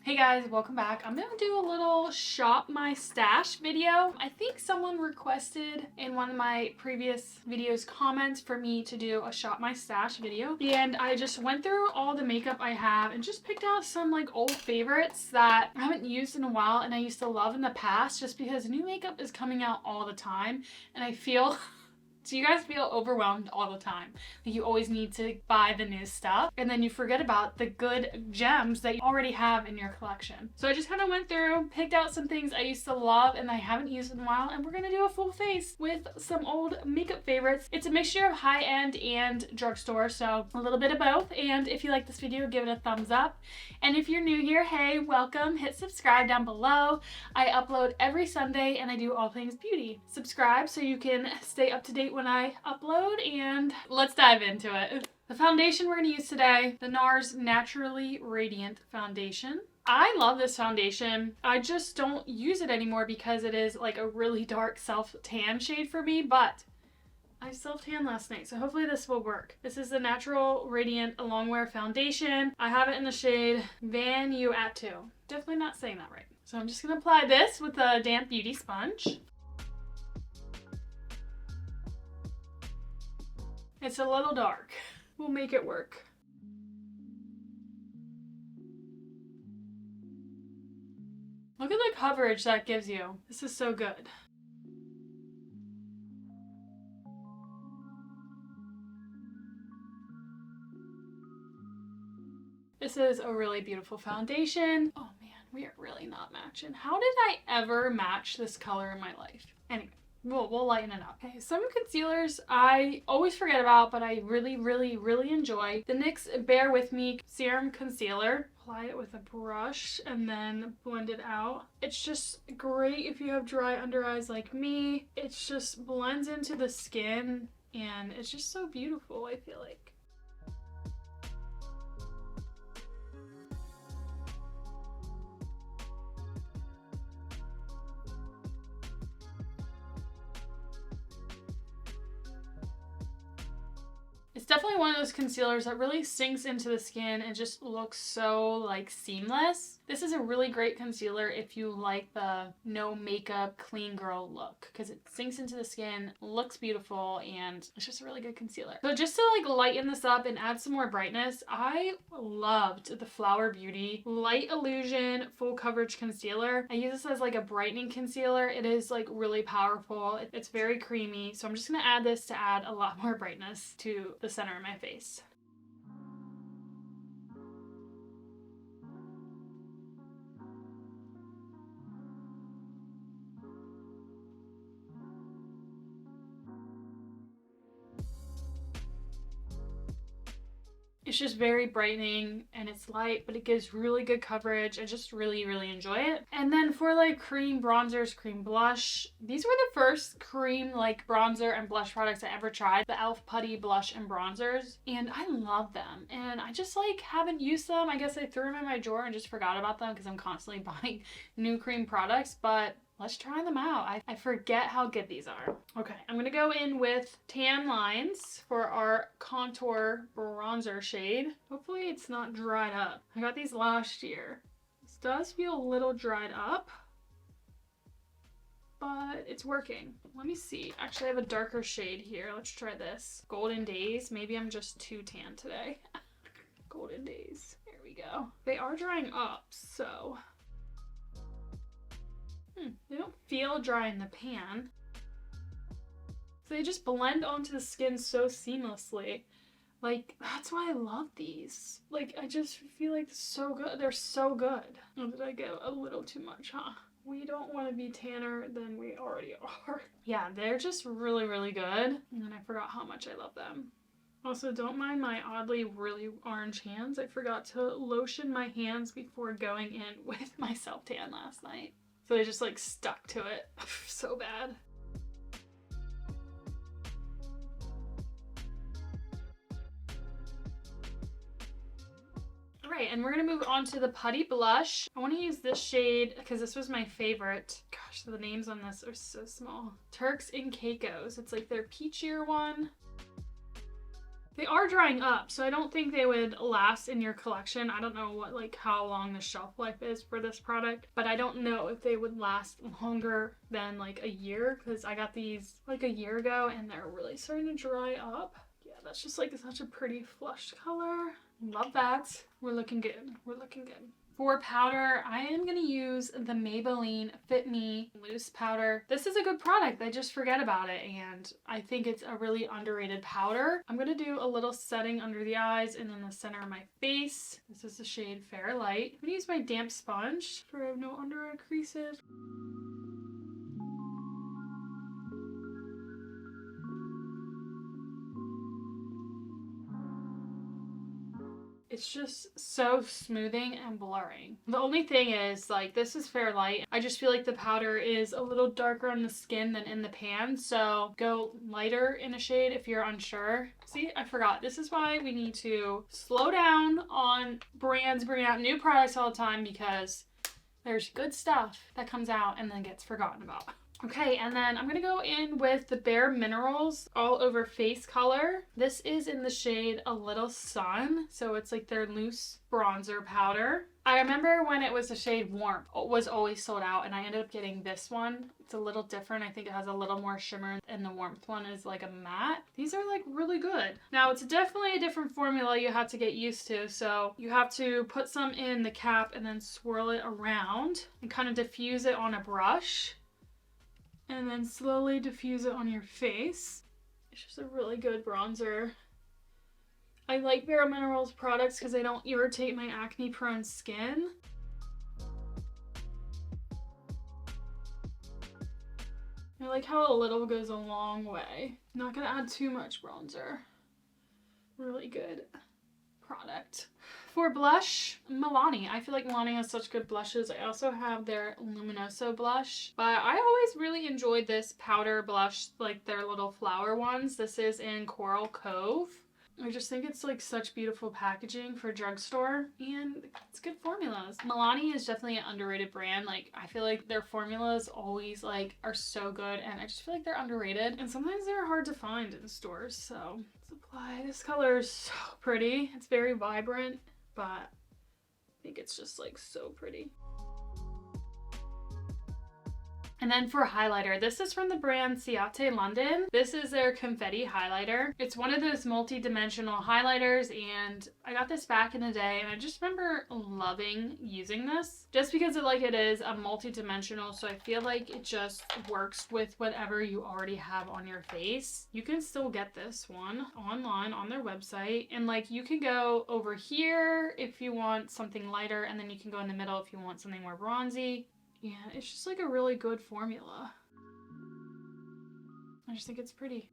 Hey guys, welcome back. I'm gonna do a little shop my stash video. I think someone requested in one of my previous videos comments for me to do a shop my stash video. And I just went through all the makeup I have and just picked out some like old favorites that I haven't used in a while and I used to love in the past just because new makeup is coming out all the time and I feel do you guys feel overwhelmed all the time? Like you always need to buy the new stuff and then you forget about the good gems that you already have in your collection. So I just kind of went through, picked out some things I used to love and I haven't used in a while, and we're gonna do a full face with some old makeup favorites. It's a mixture of high-end and drugstore, so a little bit of both. And if you like this video, give it a thumbs up. And if you're new here, hey, welcome. Hit subscribe down below. I upload every Sunday and I do all things beauty. Subscribe so you can stay up to date when I upload, and let's dive into it. The foundation we're going to use today, the NARS Naturally Radiant Foundation. I love this foundation. I just don't use it anymore because it is like a really dark self-tan shade for me, but I self-tanned last night, so hopefully this will work. This is the Natural Radiant Longwear Foundation. I have it in the shade Vanuatu. Definitely not saying that right. So I'm just going to apply this with a damp beauty sponge. It's a little dark. We'll make it work. Look at the coverage that gives you. This is so good. This is a really beautiful foundation. Oh man, we are really not matching. How did I ever match this color in my life? Anyway. We'll lighten it up. Okay, some concealers I always forget about, but I really enjoy. The NYX Bear With Me Serum Concealer. Apply it with a brush and then blend it out. It's just great if you have dry under eyes like me. It just blends into the skin and it's just so beautiful, I feel like. It's definitely one of those concealers that really sinks into the skin and just looks so like seamless. This is a really great concealer if you like the no makeup clean girl look because it sinks into the skin, looks beautiful, and it's just a really good concealer. So just to like lighten this up and add some more brightness, I loved the Flower Beauty Light Illusion Full Coverage Concealer. I use this as like a brightening concealer. It is like really powerful. It's very creamy. So I'm just gonna add this to add a lot more brightness to the center of my face. It's just very brightening and it's light, but it gives really good coverage. I just really enjoy it. And then for like cream bronzers, cream blush, these were the first cream like bronzer and blush products I ever tried. The e.l.f. Putty Blush and Bronzers. And I love them. And I just like haven't used them. I guess I threw them in my drawer and just forgot about them because I'm constantly buying new cream products. But let's try them out. I forget how good these are. Okay, I'm gonna go in with Tan Lines for our contour bronzer shade. Hopefully it's not dried up. I got these last year. This does feel a little dried up, but it's working. Let me see. Actually, I have a darker shade here. Let's try this. Golden Days. Maybe I'm just too tan today. Golden Days. There we go. They are drying up, so they don't feel dry in the pan. So they just blend onto the skin so seamlessly. Like, that's why I love these. Like, I just feel like they're so good. They're so good. Or did I go a little too much, huh? We don't want to be tanner than we already are. Yeah, they're just really good. And then I forgot how much I love them. Also, don't mind my oddly really orange hands. I forgot to lotion my hands before going in with my self-tan last night. So they just like stuck to it so bad. All right, and we're gonna move on to the Putty Blush. I wanna use this shade because this was my favorite. Gosh, the names on this are so small. Turks and Caicos. It's like their peachier one. They are drying up, so I don't think they would last in your collection. I don't know what, like, how long the shelf life is for this product, but I don't know if they would last longer than like a year, because I got these like a year ago and they're really starting to dry up. Yeah, that's just like such a pretty flushed color. Love that. We're looking good. We're looking good. For powder, I am going to use the Maybelline Fit Me Loose Powder. This is a good product. I just forget about it, and I think it's a really underrated powder. I'm going to do a little setting under the eyes and in the center of my face. This is the shade Fair Light. I'm going to use my damp sponge for no under eye creases. It's just so smoothing and blurring. The only thing is, like, this is Fair Light. I just feel like the powder is a little darker on the skin than in the pan, so go lighter in a shade if you're unsure. See, I forgot. This is why we need to slow down on brands bringing out new products all the time, because there's good stuff that comes out and then gets forgotten about. Okay, and then I'm going to go in with the Bare Minerals All Over Face color. This is in the shade A Little Sun, so it's like their loose bronzer powder. I remember when it was the shade Warmth, it was always sold out, and I ended up getting this one. It's a little different. I think it has a little more shimmer, and the Warmth one is like a matte. These are like really good. Now, it's definitely a different formula you have to get used to, so you have to put some in the cap and then swirl it around and kind of diffuse it on a brush. And then slowly diffuse it on your face. It's just a really good bronzer. I like Bare Minerals products because they don't irritate my acne prone skin. I like how a little goes a long way. Not gonna add too much bronzer. Really good product. For blush, Milani. I feel like Milani has such good blushes. I also have their Luminoso blush, but I always really enjoyed this powder blush, like their little flower ones. This is in Coral Cove. I just think it's like such beautiful packaging for drugstore, and it's good formulas. Milani is definitely an underrated brand. Like, I feel like their formulas always like are so good, and I just feel like they're underrated, and sometimes they're hard to find in stores. So let's apply. This color is so pretty. It's very vibrant, but I think it's just like so pretty. And then for highlighter, this is from the brand Ciate London. This is their confetti highlighter. It's one of those multi-dimensional highlighters, and I got this back in the day, and I just remember loving using this just because it is a multi-dimensional, so I feel like it just works with whatever you already have on your face. You can still get this one online on their website, and like you can go over here if you want something lighter, and then you can go in the middle if you want something more bronzy. Yeah, it's just like a really good formula. I just think it's pretty.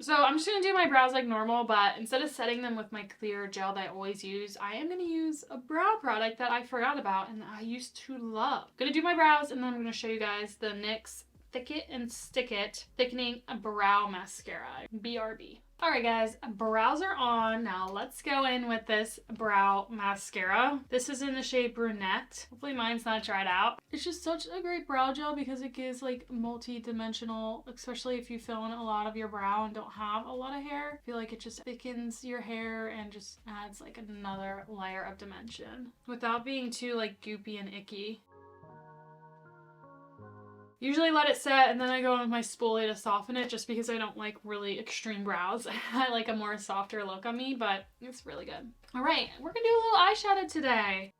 So I'm just going to do my brows like normal, but instead of setting them with my clear gel that I always use, I am going to use a brow product that I forgot about and I used to love. I'm going to do my brows, and then I'm going to show you guys the NYX Thick It and Stick It Thickening Brow Mascara, BRB. Alright guys, brows are on. Now let's go in with this brow mascara. This is in the shade Brunette. Hopefully mine's not dried out. It's just such a great brow gel because it gives like multi-dimensional, especially if you fill in a lot of your brow and don't have a lot of hair. I feel like it just thickens your hair and just adds like another layer of dimension without being too like goopy and icky. Usually let it set and then I go in with my spoolie to soften it just because I don't like really extreme brows. I like a more softer look on me, but it's really good. Alright, we're gonna do a little eyeshadow today.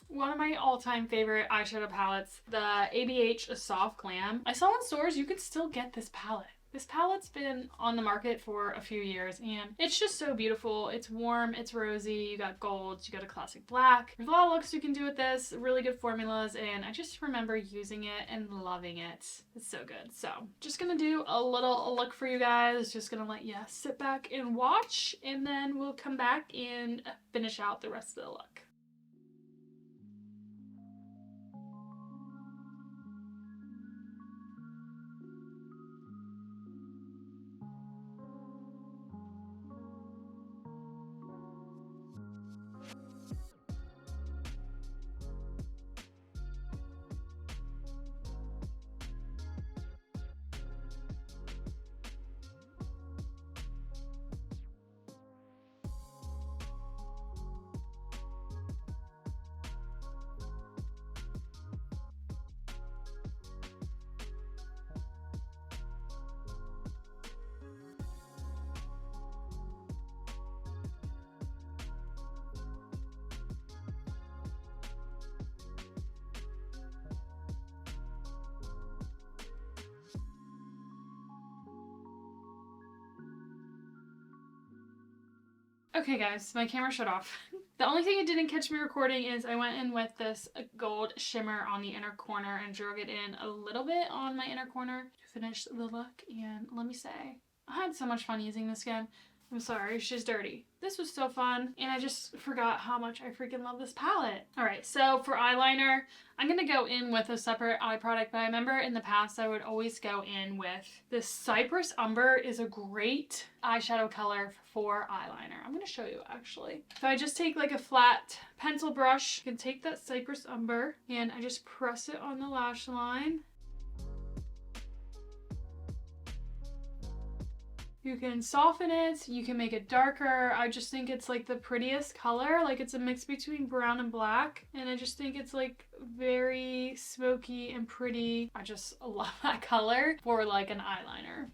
One of my all-time favorite eyeshadow palettes, the ABH Soft Glam. I saw in stores you could still get this palette. This palette's been on the market for a few years and it's just so beautiful. It's warm, it's rosy, you got golds, you got a classic black. There's a lot of looks you can do with this, really good formulas, and I just remember using it and loving it. It's so good. So just gonna do a little look for you guys, just gonna let you sit back and watch, and then we'll come back and finish out the rest of the look. Okay guys, my camera shut off. The only thing it didn't catch me recording is I went in with this gold shimmer on the inner corner and drug it in a little bit on my inner corner to finish the look. And let me say, I had so much fun using this again. I'm sorry, she's dirty. This was so fun, and I just forgot how much I freaking love this palette. Alright, so for eyeliner, I'm gonna go in with a separate eye product, but I remember in the past I would always go in with this Cypress Umber is a great eyeshadow color for eyeliner. I'm gonna show you actually. So I just take like a flat pencil brush, you can take that Cypress Umber, and I just press it on the lash line. You can soften it, you can make it darker. I just think it's like the prettiest color. Like it's a mix between brown and black. And I just think it's like very smoky and pretty. I just love that color for like an eyeliner.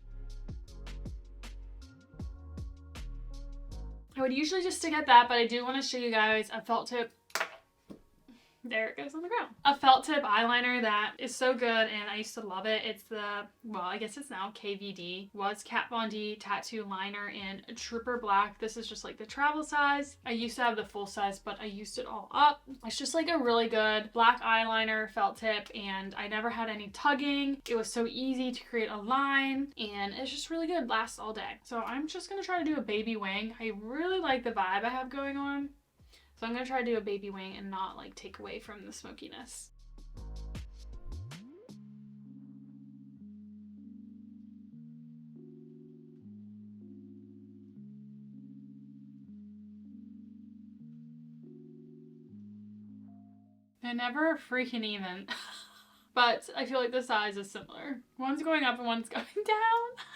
I would usually just stick at that, but I do want to show you guys a felt tip. There it goes on the ground. A felt tip eyeliner that is so good, and I used to love it. It's the, well, I guess it's now KVD. Was Kat Von D tattoo liner in Trooper Black. This is just like the travel size. I used to have the full size, but I used it all up. It's just like a really good black eyeliner felt tip, and I never had any tugging. It was so easy to create a line, and it's just really good. Lasts all day. So I'm just gonna try to do a baby wing. I really like the vibe I have going on. So I'm going to try to do a baby wing and not like take away from the smokiness. They're never freaking even, but I feel like the size is similar. One's going up and one's going down.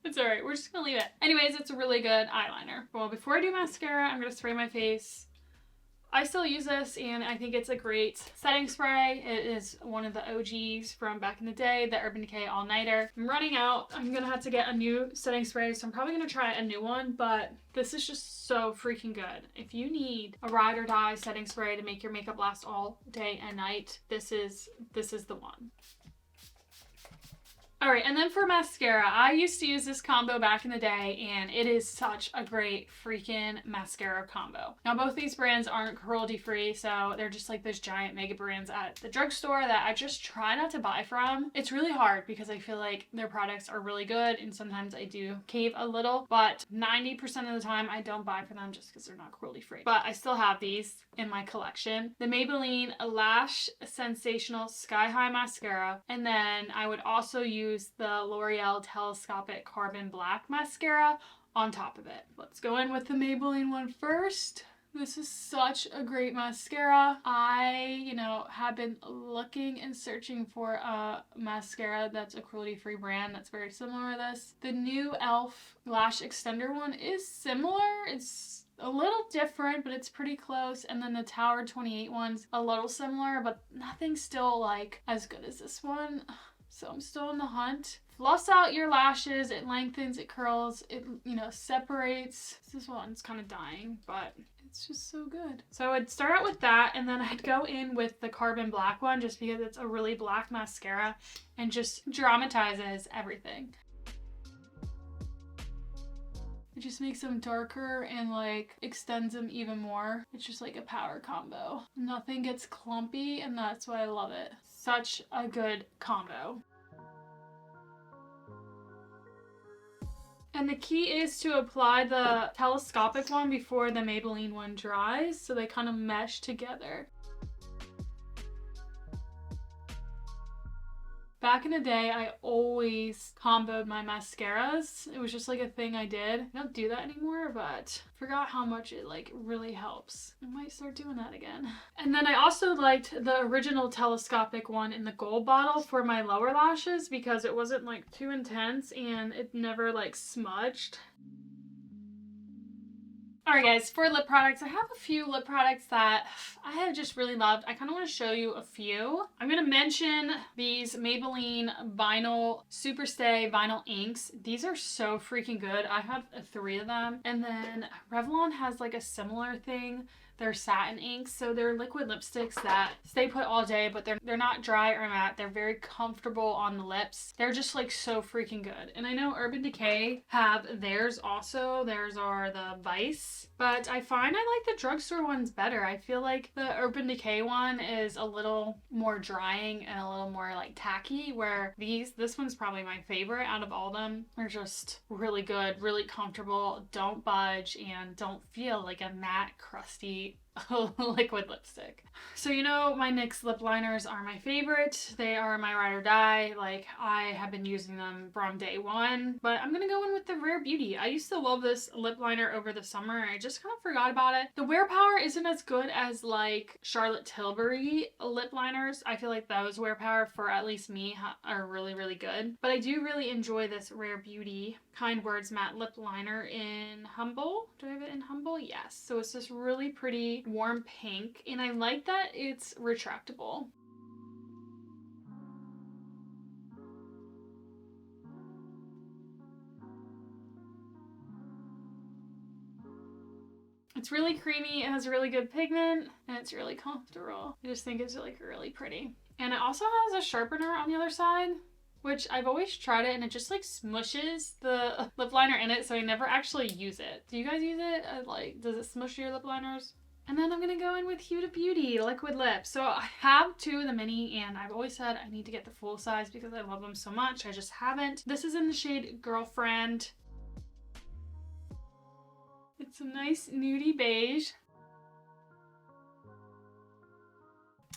It's alright, we're just gonna leave it. Anyways, it's a really good eyeliner. Well, before I do mascara, I'm gonna spray my face. I still use this, and I think it's a great setting spray. It is one of the OGs from back in the day, the Urban Decay All Nighter. I'm running out. I'm gonna have to get a new setting spray, so I'm probably gonna try a new one, but this is just so freaking good. If you need a ride or die setting spray to make your makeup last all day and night, this is the one. Alright, and then for mascara, I used to use this combo back in the day, and it is such a great freaking mascara combo. Now, both these brands aren't cruelty-free, so they're just like those giant mega brands at the drugstore that I just try not to buy from. It's really hard because I feel like their products are really good, and sometimes I do cave a little, but 90% of the time I don't buy from them just because they're not cruelty-free. But I still have these in my collection. The Maybelline Lash Sensational Sky High Mascara, and then I would also use the L'Oreal Telescopic Carbon Black Mascara on top of it. Let's go in with the Maybelline one first. This is such a great mascara. I, have been looking and searching for a mascara that's a cruelty-free brand that's very similar to this. The new e.l.f. Lash Extender one is similar. It's a little different, but it's pretty close. And then the Tower 28 one's a little similar, but nothing's still like as good as this one. So I'm still on the hunt. Fluffs out your lashes, it lengthens, it curls, it, separates. This one's kind of dying, but it's just so good. So I would start out with that, and then I'd go in with the Carbon Black one just because it's a really black mascara and just dramatizes everything. It just makes them darker and like extends them even more. It's just like a power combo. Nothing gets clumpy, and that's why I love it. Such a good combo. And the key is to apply the telescopic one before the Maybelline one dries, so they kind of mesh together. Back in the day, I always comboed my mascaras. It was just like a thing I did. I don't do that anymore, but forgot how much it like really helps. I might start doing that again. And then I also liked the original telescopic one in the gold bottle for my lower lashes because it wasn't like too intense and it never like smudged. Alright guys, for lip products, I have a few lip products that I have just really loved. I kind of want to show you a few. I'm going to mention these Maybelline Vinyl Superstay Vinyl Inks. These are so freaking good. I have 3 of them. And then Revlon has like a similar thing. They're satin inks, so they're liquid lipsticks that stay put all day, but they're not dry or matte. They're very comfortable on the lips. They're just like so freaking good. And I know Urban Decay have theirs also. Theirs are the Vice, but I find I like the drugstore ones better. I feel like the Urban Decay one is a little more drying and a little more like tacky, where this one's probably my favorite out of all of them. They're just really good, really comfortable, don't budge, and don't feel like a matte, crusty liquid lipstick. So you know my NYX lip liners are my favorite. They are my ride or die. Like, I have been using them from day one, but I'm gonna go in with the Rare Beauty. I used to love this lip liner over the summer. I just kind of forgot about it. The wear power isn't as good as like Charlotte Tilbury lip liners. I feel like those wear power, for at least me, are really, really good. But I do really enjoy this Rare Beauty Kind Words matte lip liner in Humble. Do I have it in Humble? Yes. So it's this really pretty warm pink, and I like that it's retractable. It's really creamy, it has really good pigment, and it's really comfortable. I just think it's like really pretty. And it also has a sharpener on the other side, which I've always tried it and it just like smushes the lip liner in it, so I never actually use it. Do you guys use it? Like, does it smush your lip liners? And then I'm gonna go in with Huda Beauty liquid lip. So I have two of the mini, and I've always said I need to get the full size because I love them so much. I just haven't. This is in the shade Girlfriend. It's a nice nudie beige.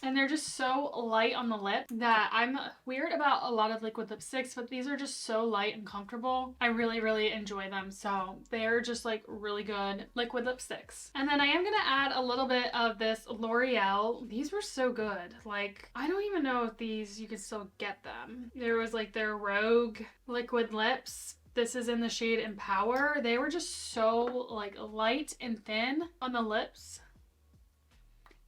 And they're just so light on the lip that I'm weird about a lot of liquid lipsticks, but these are just so light and comfortable. I really, really enjoy them. So they're just like really good liquid lipsticks. And then I am going to add a little bit of this L'Oreal. These were so good. Like, I don't even know if these, you can still get them. There was like their Rogue liquid lips. This is in the shade Empower. They were just so like light and thin on the lips.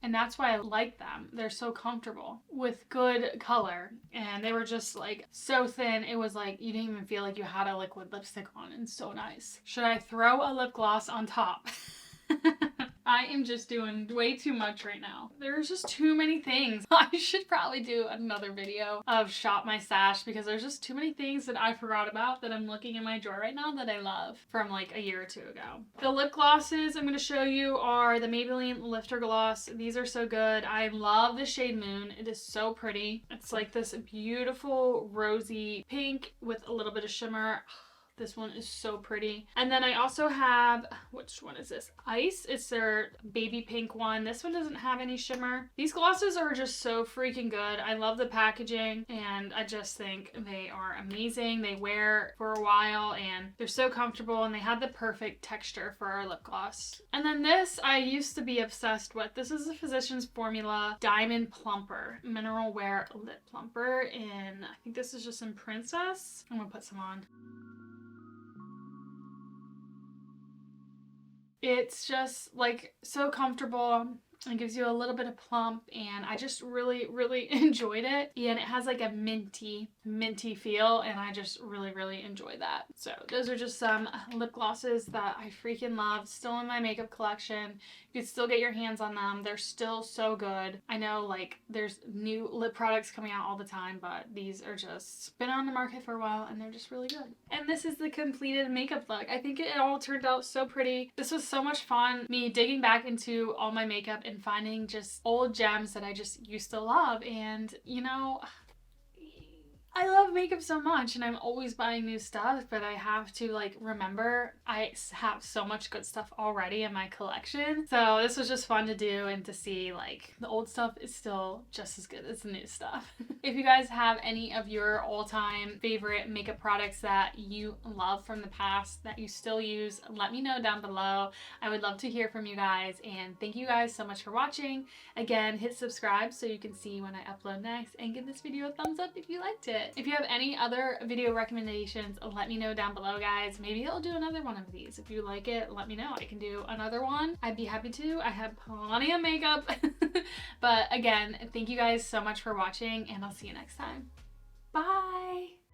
And that's why I like them. They're so comfortable with good color. And they were just like so thin. It was like you didn't even feel like you had a liquid lipstick on, and so nice. Should I throw a lip gloss on top? I am just doing way too much right now. There's just too many things. I should probably do another video of shop my stash because there's just too many things that I forgot about that I'm looking in my drawer right now that I love from like a year or two ago. The lip glosses I'm going to show you are the Maybelline Lifter Gloss. These are so good. I love the shade Moon. It is so pretty. It's like this beautiful rosy pink with a little bit of shimmer. This one is so pretty. And then I also have, which one is this? Ice. It's their baby pink one. This one doesn't have any shimmer. These glosses are just so freaking good. I love the packaging, and I just think they are amazing. They wear for a while and they're so comfortable, and they have the perfect texture for our lip gloss. And then this I used to be obsessed with. This is the Physicians Formula Diamond Plumper Mineral Wear Lip Plumper, and I think this is just in Princess. I'm gonna put some on. It's just like so comfortable. It gives you a little bit of plump, and I just really, really enjoyed it. And it has like a minty feel, and I just really, really enjoy that. So those are just some lip glosses that I freaking love. Still in my makeup collection. You can still get your hands on them. They're still so good. I know like there's new lip products coming out all the time, but these are just been on the market for a while, and they're just really good. And this is the completed makeup look. I think it all turned out so pretty. This was so much fun, me digging back into all my makeup and finding just old gems that I just used to love. And you know, I love makeup so much, and I'm always buying new stuff, but I have to like remember I have so much good stuff already in my collection. So this was just fun to do, and to see like the old stuff is still just as good as the new stuff. If you guys have any of your all-time favorite makeup products that you love from the past that you still use, let me know down below. I would love to hear from you guys, and thank you guys so much for watching. Again, hit subscribe so you can see when I upload next, and give this video a thumbs up if you liked it. If you have any other video recommendations, let me know down below, guys. Maybe I'll do another one of these. If you like it, let me know. I can do another one. I'd be happy to. I have plenty of makeup. But again, thank you guys so much for watching, and I'll see you next time. Bye!